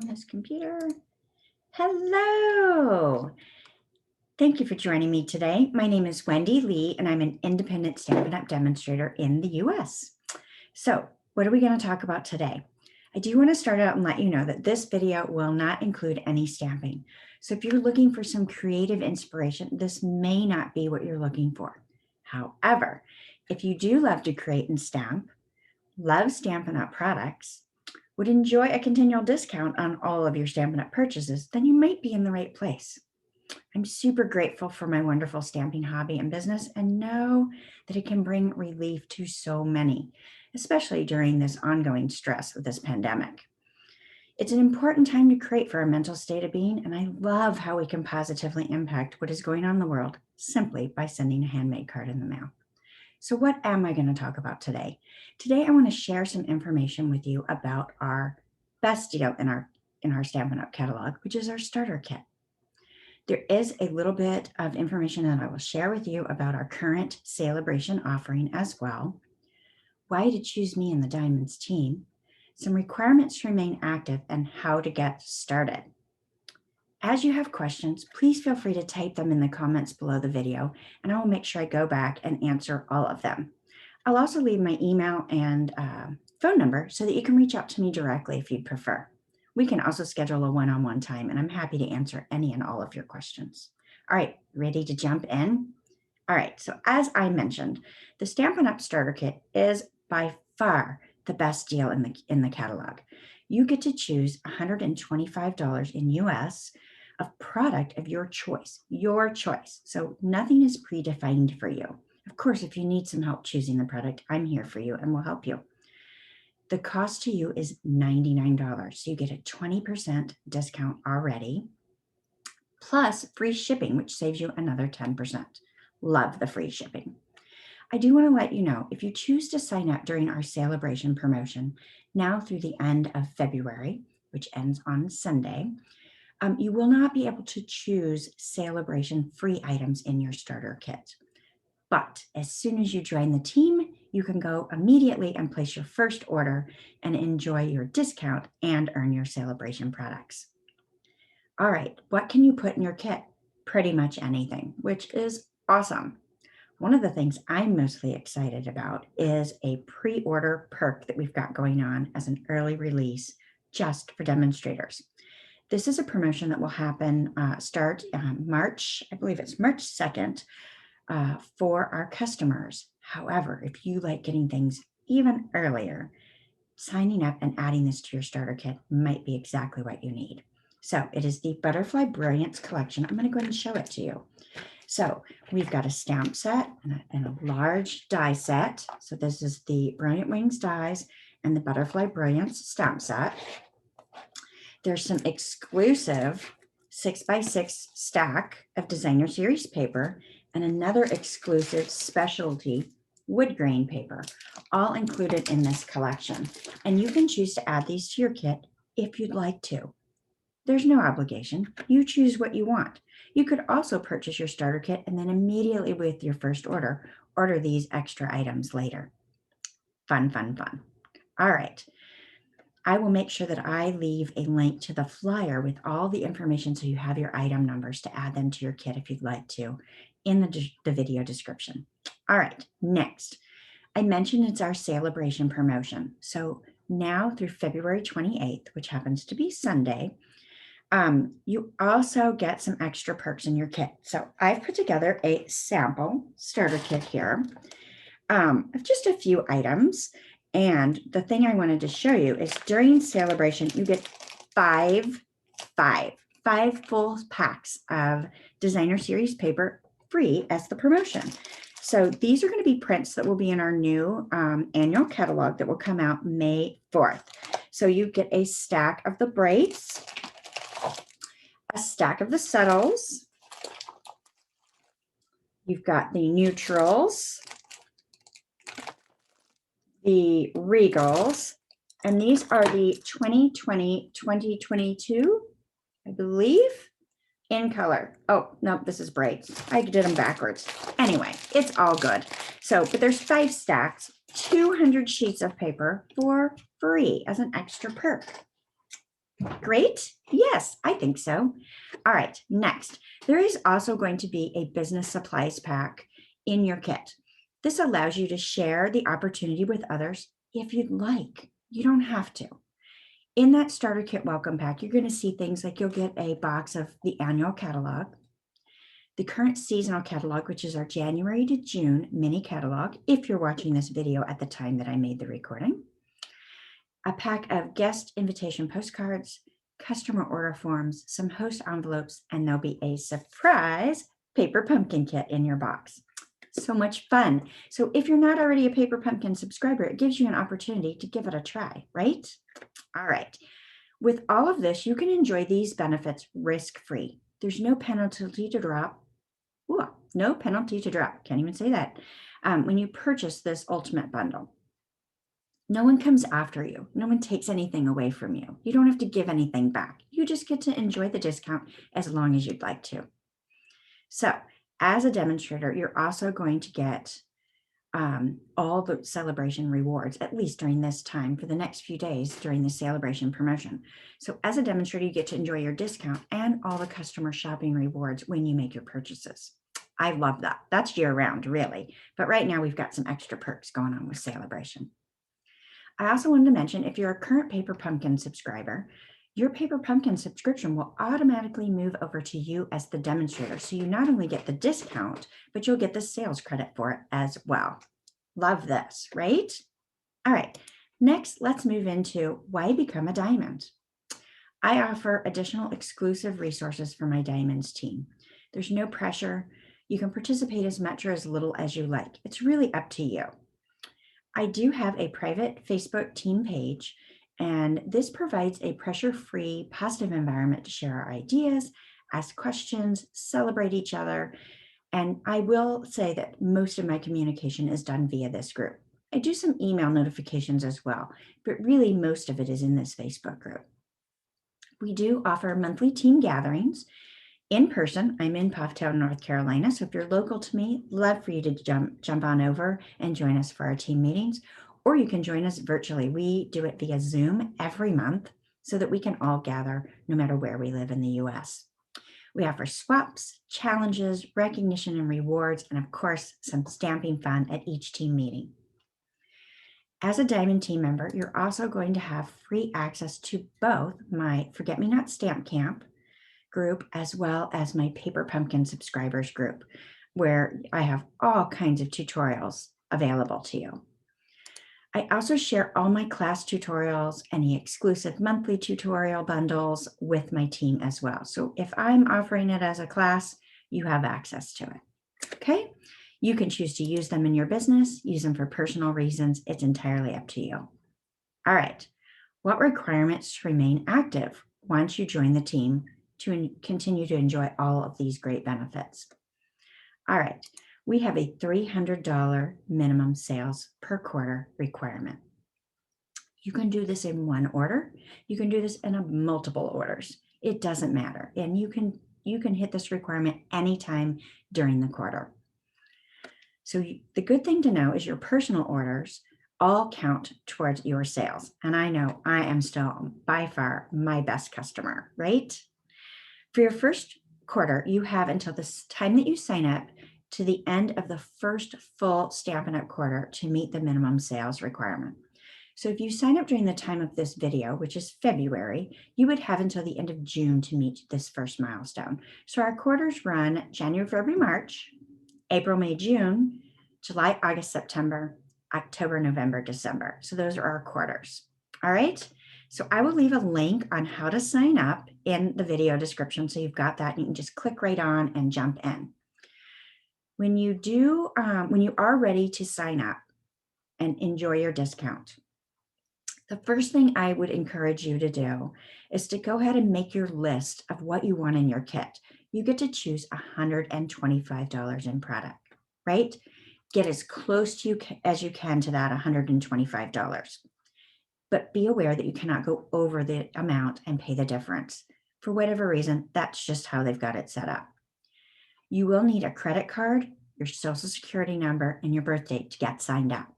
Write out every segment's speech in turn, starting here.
this computer. Hello. Thank you for joining me today. My name is Wendy Lee, and I'm an independent Stampin' Up! Demonstrator in the US. So what are we going to talk about today? I do want to start out and let you know that this video will not include any stamping. So if you're looking for some creative inspiration, this may not be what you're looking for. However, if you do love to create and stamp, love Stampin' Up! Products, would enjoy a continual discount on all of your Stampin' Up! Purchases, then you might be in the right place. I'm super grateful for my wonderful stamping hobby and business and know that it can bring relief to so many, especially during this ongoing stress of this pandemic. It's an important time to create for our mental state of being, and I love how we can positively impact what is going on in the world simply by sending a handmade card in the mail. So what am I going to talk about today? Today, I want to share some information with you about our best deal in our Stampin' Up! Catalog, which is our starter kit. There is a little bit of information that I will share with you about our current SaleABration offering as well, why to choose me and the Diamonds team, some requirements to remain active, and how to get started. As you have questions, please feel free to type them in the comments below the video, and I will make sure I go back and answer all of them. I'll also leave my email and phone number so that you can reach out to me directly if you'd prefer. We can also schedule a one-on-one time, and I'm happy to answer any and all of your questions. All right, ready to jump in? All right, so as I mentioned, the Stampin' Up! Starter Kit is by far the best deal in the catalog. You get to choose $125 in US of product of your choice. So nothing is predefined for you. Of course, if you need some help choosing the product, I'm here for you and will help you. The cost to you is $99. So you get a 20% discount already, plus free shipping, which saves you another 10%. Love the free shipping. I do want to let you know, if you choose to sign up during our SaleABration promotion, now through the end of February, which ends on Sunday, you will not be able to choose SaleABration free items in your starter kit. But as soon as you join the team, you can go immediately and place your first order and enjoy your discount and earn your SaleABration products. All right, what can you put in your kit? Pretty much anything, which is awesome. One of the things I'm mostly excited about is a pre-order perk that we've got going on as an early release just for demonstrators. This is a promotion that will happen, start March, I believe it's March 2nd, for our customers. However, if you like getting things even earlier, signing up and adding this to your starter kit might be exactly what you need. So it is the ButterflyBrilliance Collection. I'm going to go ahead and show it to you. So we've got a stamp set and a large die set. So this is the Brilliant Wings dies and the ButterflyBrilliance stamp set. There's some exclusive 6x6 stack of designer series paper and another exclusive specialty wood grain paper, all included in this collection. And you can choose to add these to your kit if you'd like to. There's no obligation. You choose what you want. You could also purchase your starter kit and then immediately with your first order these extra items later. Fun, fun, fun. All right. I will make sure that I leave a link to the flyer with all the information so you have your item numbers to add them to your kit if you'd like to in the video description. All right, next. I mentioned it's our SaleABration promotion. So now through February 28th, which happens to be Sunday, you also get some extra perks in your kit. So I've put together a sample starter kit here of just a few items. And the thing I wanted to show you is during SaleABration, you get five full packs of designer series paper free as the promotion. So these are going to be prints that will be in our new annual catalog that will come out May 4th. So you get a stack of the brights, a stack of the subtles, you've got the neutrals, the regals, and these are the 2020-2022, I believe, in color. Oh, no, this is brights. I did them backwards. Anyway, it's all good. So, but there's 5 stacks, 200 sheets of paper for free as an extra perk. Great. Yes, I think so. All right, next, there is also going to be a business supplies pack in your kit. This allows you to share the opportunity with others if you'd like. You don't have to. In that starter kit welcome pack, you're going to see things like you'll get a box of the annual catalog, the current seasonal catalog, which is our January to June mini catalog, if you're watching this video at the time that I made the recording, a pack of guest invitation postcards, customer order forms, some host envelopes, and there'll be a surprise paper pumpkin kit in your box. So much fun. So if you're not already a Paper Pumpkin subscriber, it gives you an opportunity to give it a try, right? All right. With all of this, you can enjoy these benefits risk-free. There's no penalty to drop. Ooh, no penalty to drop. Can't even say that. When you purchase this ultimate bundle. No one comes after you. No one takes anything away from you. You don't have to give anything back. You just get to enjoy the discount as long as you'd like to. So as a demonstrator, you're also going to get all the SaleABration rewards, at least during this time for the next few days during the SaleABration promotion. So as a demonstrator, you get to enjoy your discount and all the customer shopping rewards when you make your purchases. I love that. That's year round, really. But right now we've got some extra perks going on with SaleABration. I also wanted to mention, if you're a current Paper Pumpkin subscriber, your Paper Pumpkin subscription will automatically move over to you as the demonstrator. So you not only get the discount, but you'll get the sales credit for it as well. Love this, right? All right, next, let's move into why become a diamond. I offer additional exclusive resources for my diamonds team. There's no pressure. You can participate as much or as little as you like. It's really up to you. I do have a private Facebook team page, and this provides a pressure-free, positive environment to share our ideas, ask questions, celebrate each other. And I will say that most of my communication is done via this group. I do some email notifications as well, but really most of it is in this Facebook group. We do offer monthly team gatherings in person. I'm in Pufftown, North Carolina. So if you're local to me, love for you to jump on over and join us for our team meetings, or you can join us virtually. We do it via Zoom every month so that we can all gather no matter where we live in the US. We offer swaps, challenges, recognition and rewards, and of course, some stamping fun at each team meeting. As a Diamond team member, you're also going to have free access to both my Forget Me Not Stamp Camp group as well as my Paper Pumpkin subscribers group, where I have all kinds of tutorials available to you. I also share all my class tutorials, any exclusive monthly tutorial bundles with my team as well. So if I'm offering it as a class, you have access to it. Okay? You can choose to use them in your business, use them for personal reasons. It's entirely up to you. All right. What requirements remain active once you join the team to continue to enjoy all of these great benefits? All right. We have a $300 minimum sales per quarter requirement. You can do this in one order. You can do this in multiple orders. It doesn't matter. And you can hit this requirement anytime during the quarter. So the good thing to know is your personal orders all count towards your sales. And I know I am still by far my best customer, right? For your first quarter, you have until the time that you sign up to the end of the first full Stampin' Up! Quarter to meet the minimum sales requirement. So if you sign up during the time of this video, which is February, you would have until the end of June to meet this first milestone. So our quarters run January, February, March, April, May, June, July, August, September, October, November, December. So those are our quarters. All right. So I will leave a link on how to sign up in the video description. So you've got that and you can just click right on and jump in. When you are ready to sign up and enjoy your discount, the first thing I would encourage you to do is to go ahead and make your list of what you want in your kit. You get to choose $125 in product, right? Get as close to you as you can to that $125. But be aware that you cannot go over the amount and pay the difference. For whatever reason, that's just how they've got it set up. You will need a credit card, your social security number, and your birth date to get signed up.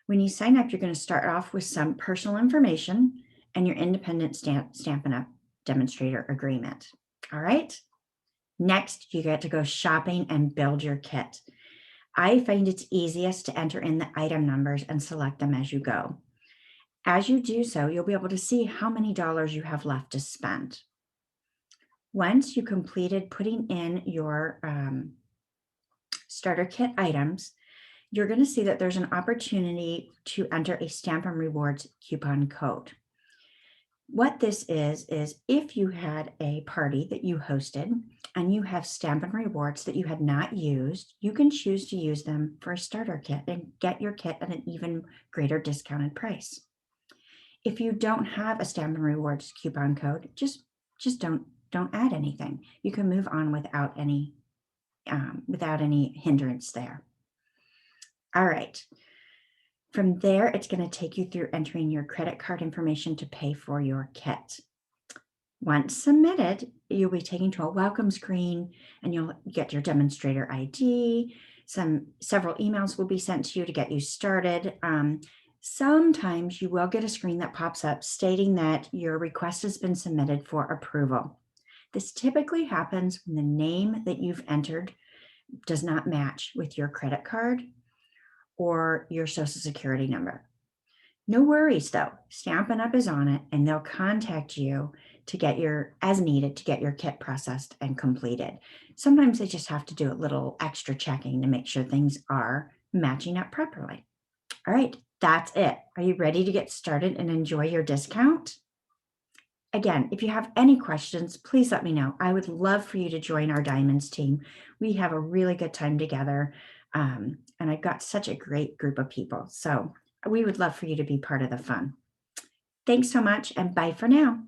When you sign up, you're going to start off with some personal information, and your independent Stampin' Up! Demonstrator agreement. All right. Next, you get to go shopping and build your kit. I find it's easiest to enter in the item numbers and select them as you go. As you do so, you'll be able to see how many dollars you have left to spend. Once you completed putting in your starter kit items, you're going to see that there's an opportunity to enter a Stampin' Rewards coupon code. What this is if you had a party that you hosted and you have Stampin' Rewards that you had not used, you can choose to use them for a starter kit and get your kit at an even greater discounted price. If you don't have a Stampin' Rewards coupon code, just don't add anything. You can move on without any hindrance there. All right. From there, it's going to take you through entering your credit card information to pay for your kit. Once submitted, you'll be taken to a welcome screen and you'll get your demonstrator ID. Several emails will be sent to you to get you started. Sometimes you will get a screen that pops up stating that your request has been submitted for approval. This typically happens when the name that you've entered does not match with your credit card or your social security number. No worries though, Stampin' Up! Is on it and they'll contact you to get as needed to get your kit processed and completed. Sometimes they just have to do a little extra checking to make sure things are matching up properly. All right, that's it. Are you ready to get started and enjoy your discount? Again, if you have any questions, please let me know. I would love for you to join our Diamonds team. We have a really good time together. And I've got such a great group of people. So we would love for you to be part of the fun. Thanks so much and bye for now.